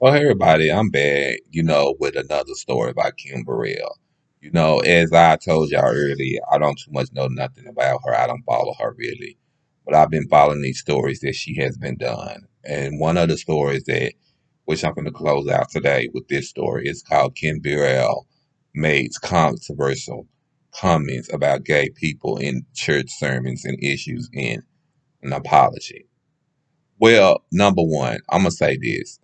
Well, hey everybody, I'm back, with another story about Kim Burrell. As I told y'all earlier, I don't too much know nothing about her. I don't follow her really. But I've been following these stories that she has been done. And one of the stories which I'm going to close out today with this story, is called Kim Burrell Makes Controversial Comments About Gay People in Church Sermons and Issues in an Apology. Well, number one, I'm gonna say this.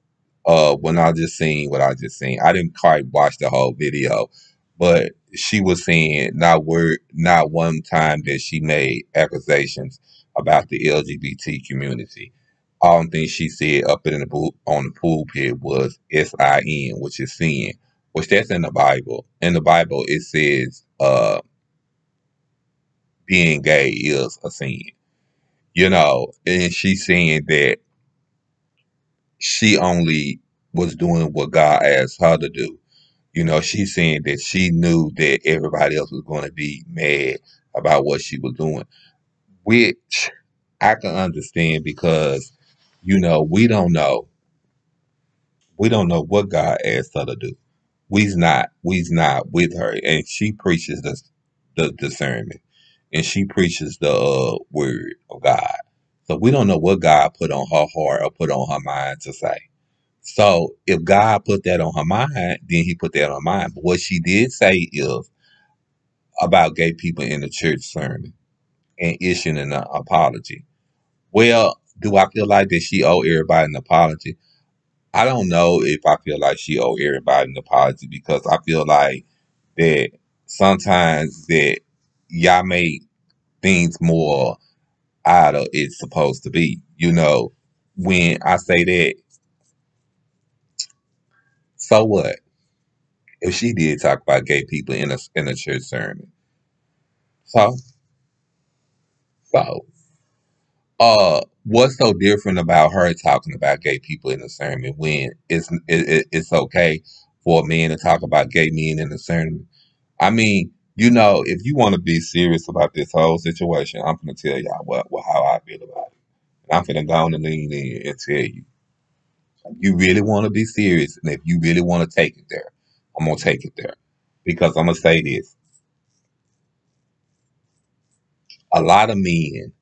When I just seen what I just seen, I didn't quite watch the whole video, but she was saying not one time that she made accusations about the LGBT community. All the things she said up in the on the pulpit was sin, which is sin, which that's in the Bible. In the Bible, it says being gay is a sin. And she's saying that she only was doing what God asked her to do. She's saying that she knew that everybody else was going to be mad about what she was doing, which I can understand because, we don't know. We don't know what God asked her to do. We's not with her, and she preaches the discernment, and she preaches the word of God. So we don't know what God put on her heart or put on her mind to say. So if God put that on her mind, then he put that on her mind. But what she did say is about gay people in the church sermon and issuing an apology. Well, do I feel like that she owe everybody an apology? I don't know if I feel like she owe everybody an apology, because I feel like that sometimes that y'all make things more out of it's supposed to be. When I say that, so what? If she did talk about gay people in a church sermon, so so what's so different about her talking about gay people in a sermon when it's okay for a man to talk about gay men in a sermon? I mean, if you want to be serious about this whole situation, I'm gonna tell y'all how I feel about it. And I'm gonna go on and lean in and tell you. If you really want to be serious, and if you really want to take it there, I'm gonna take it there, because I'm gonna say this: a lot of men.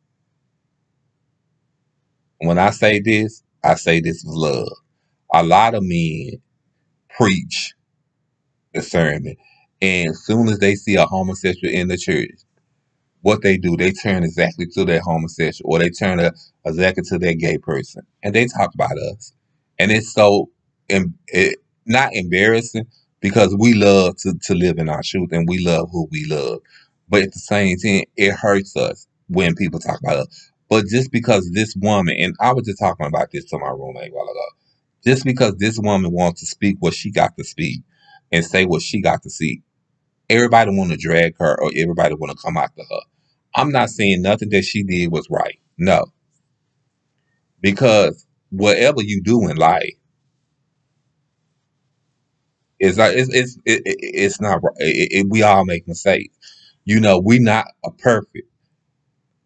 When I say this with love. A lot of men preach the sermon, and as soon as they see a homosexual in the church, what they do, they turn exactly to that homosexual, or they turn exactly to that gay person, and they talk about us. And it's so not embarrassing, because we love to live in our truth, and we love who we love. But at the same time, it hurts us when people talk about us. But just because this woman, and I was just talking about this to my roommate a while ago, just because this woman wants to speak what she got to speak and say what she got to see, everybody want to drag her, or everybody want to come after her. I'm not saying nothing that she did was right. No, because whatever you do in life is like it's not right. We all make mistakes. We not a perfect.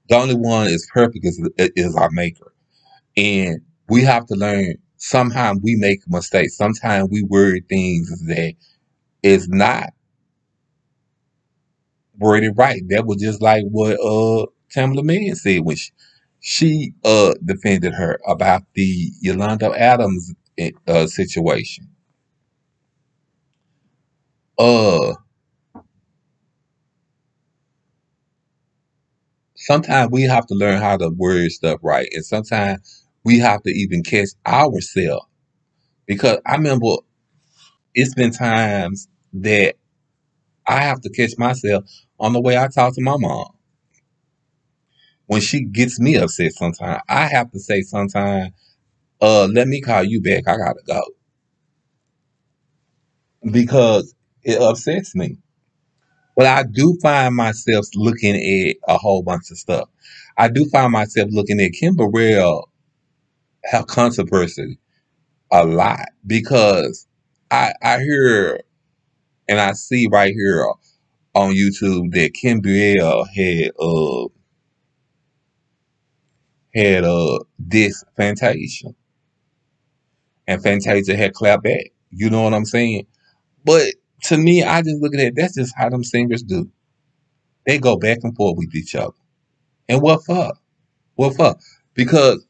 The only one is perfect is our maker, and we have to learn. Sometimes we make mistakes. Sometimes we word things that is not worded right. That was just like what Tamala Mann said when she defended her about the Yolanda Adams situation. Uh Sometimes we have to learn how to word stuff right, and sometimes we have to even catch ourselves, because I remember it's been times that I have to catch myself on the way I talk to my mom. When she gets me upset, sometimes I have to say, sometimes, let me call you back. I gotta go, because it upsets me. But I do find myself looking at a whole bunch of stuff. I do find myself looking at Kim Burrell have controversy a lot, because I hear and I see right here on YouTube that Kim Burrell had this Fantasia, and Fantasia had clapped back. You know what I'm saying? But to me, I just look at it. That's just how them singers do. They go back and forth with each other. And what for? What for? Because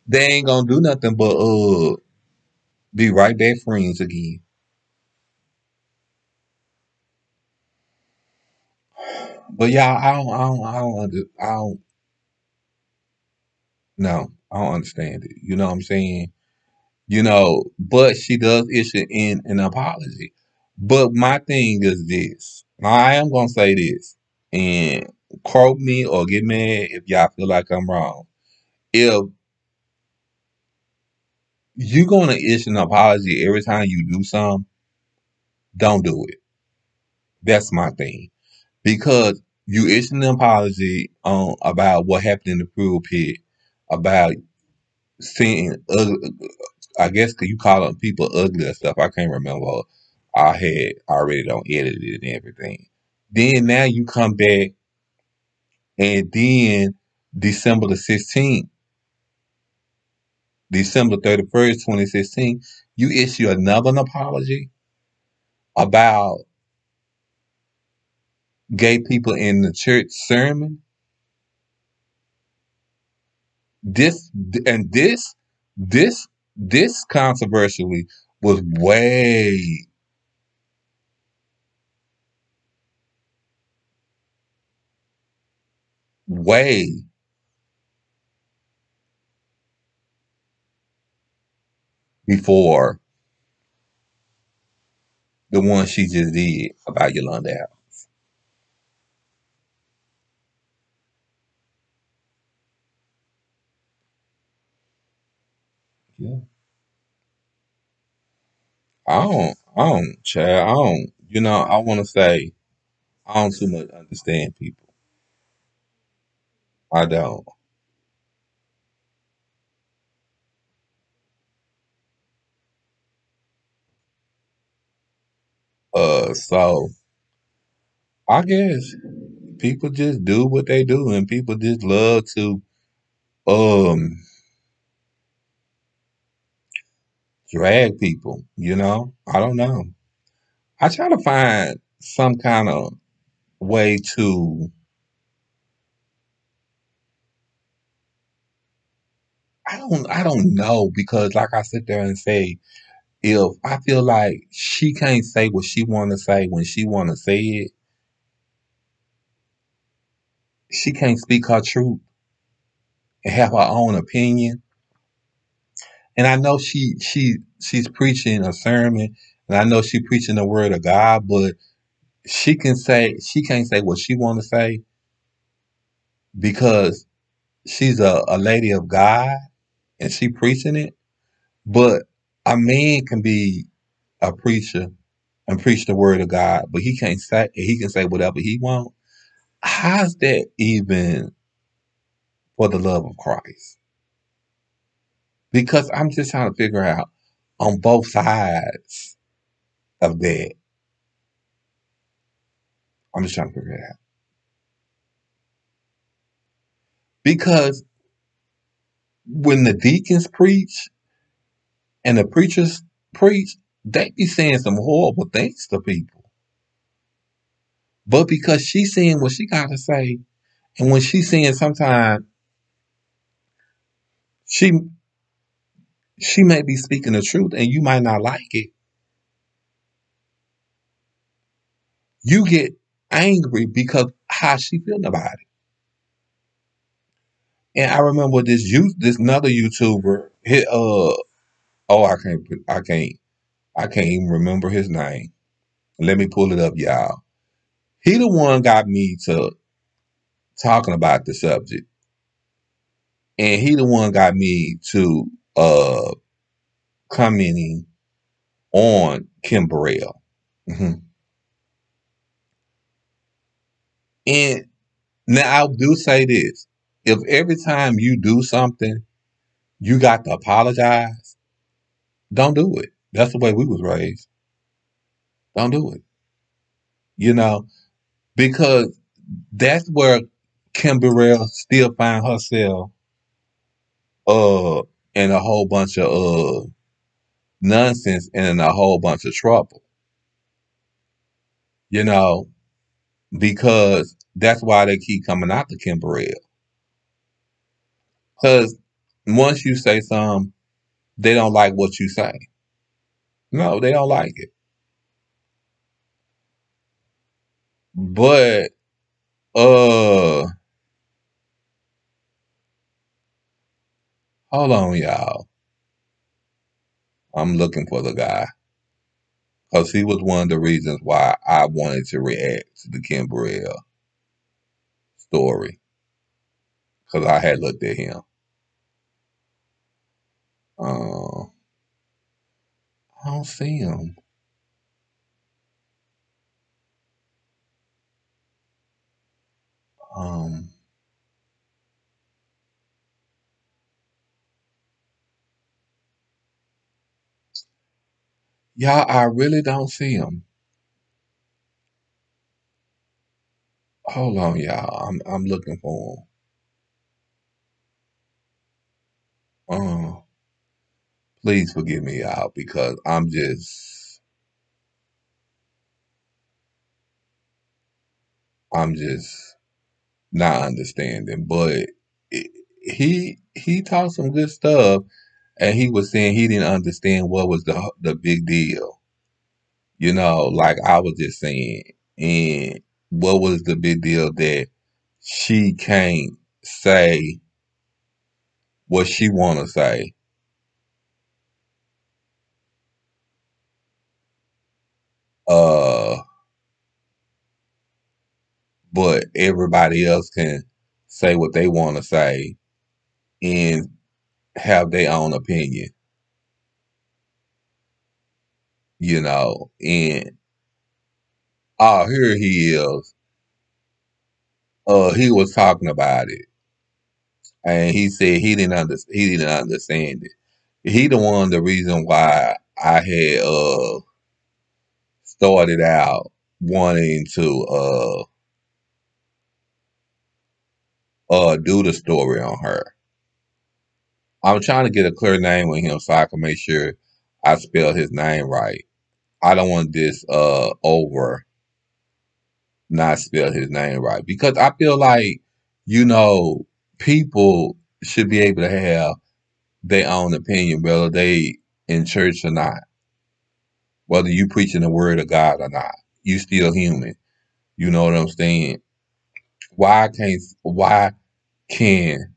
they ain't gonna do nothing but be right back friends again. But y'all, I don't, no, I don't understand it. You know what I'm saying? You know, but she does issue in an apology. But my thing is this. Now, I am gonna say this, and quote me or get mad if y'all feel like I'm wrong. If you're gonna issue an apology every time you do something, don't do it. That's my thing. Because you issue an apology about what happened in the pool pit, about seeing I guess you call them people ugly or stuff. I can't remember. I had already don't edit it and everything. Then now you come back and then December the 16th, December 31st, 2016, you issue another apology about gay people in the church sermon. This and this this controversially was way before the one she just did about Yolanda. Yeah. Child, I want to say, I don't too much understand people. I don't. So I guess people just do what they do, and people just love to, um, drag people, I don't know. I try to find some kind of way to, I don't know, because like I sit there and say, if I feel like she can't say what she want to say when she want to say it, she can't speak her truth and have her own opinion. And I know she's preaching a sermon, and I know she preaching the word of God, but she can't say what she want to say because she's a lady of God and she preaching it. But a man can be a preacher and preach the word of God, but he can say whatever he want. How's that even for the love of Christ? Because I'm just trying to figure out on both sides of that. I'm just trying to figure it out. Because when the deacons preach and the preachers preach, they be saying some horrible things to people. But because she's saying what she got to say, and when she's saying sometimes she she may be speaking the truth and you might not like it, you get angry because how she feeling about it. And I remember this another YouTuber, oh, I can't even remember his name. Let me pull it up, y'all. He the one got me to talking about the subject, and he the one got me to commenting on Kim Burrell. Hmm. And now I do say this: if every time you do something, you got to apologize, don't do it. That's the way we was raised. Don't do it. You know, because that's where Kim Burrell still find herself uh in a whole bunch of nonsense and in a whole bunch of trouble, you know, because that's why they keep coming out to Kim Burrell. Because once you say something, they don't like what you say. No, they don't like it. But hold on, y'all. I'm looking for the guy because he was one of the reasons why I wanted to react to the Kim Burrell story because I had looked at him. Uh, I don't see him. Um, y'all, I really don't see him. Hold on, y'all. I'm looking for him. Please forgive me, y'all, because I'm just not understanding. But it, he talked some good stuff, and he was saying he didn't understand what was the big deal. You know, like I was just saying, and what was the big deal that she can't say what she want to say, uh, but everybody else can say what they want to say and have their own opinion. You know, and oh, here he is. He was talking about it, and he said he didn't understand it. He the one the reason why I had started out wanting to do the story on her. I'm trying to get a clear name on him so I can make sure I spell his name right. I don't want this over not spell his name right because I feel like you know people should be able to have their own opinion whether they in church or not, whether you preaching the word of God or not. You still human. You know what I'm saying? Why can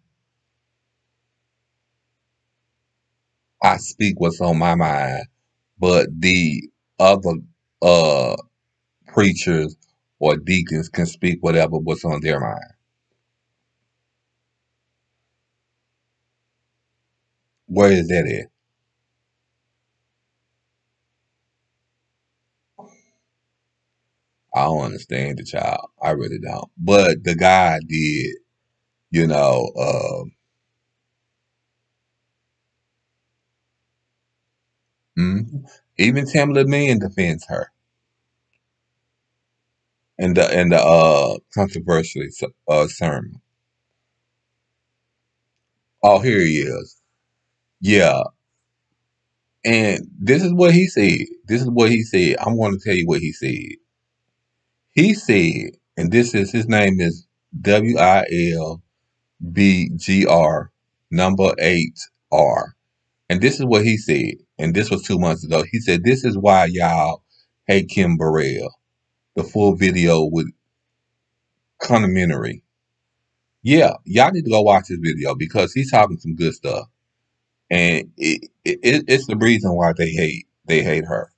I speak what's on my mind, but the other uh preachers or deacons can speak whatever what's on their mind? Where is that at? I don't understand the child. I really don't. But the guy did, you know, even Tamla Man defends her in the controversial sermon. Oh, here he is. Yeah, and this is what he said. This is what he said. I'm going to tell you what he said. He said, and this is his name is WILBGR number 8R. And this is what he said. And this was 2 months ago. He said, this is why y'all hate Kim Burrell. The full video with commentary. Yeah, y'all need to go watch this video because he's talking some good stuff. And it's the reason why they hate her.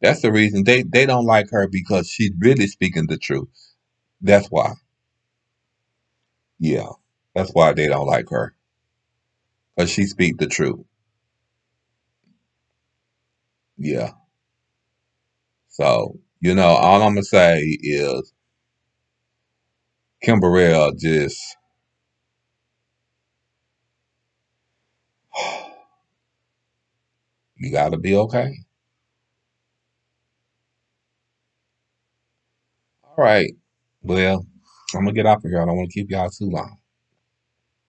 That's the reason they don't like her because she's really speaking the truth. That's why. Yeah. That's why they don't like her. Because she speak the truth. Yeah. So, you know, all I'm gonna say is Kim Burrell just you gotta be okay. All right. Well, I'm gonna get off of here. I don't want to keep y'all too long.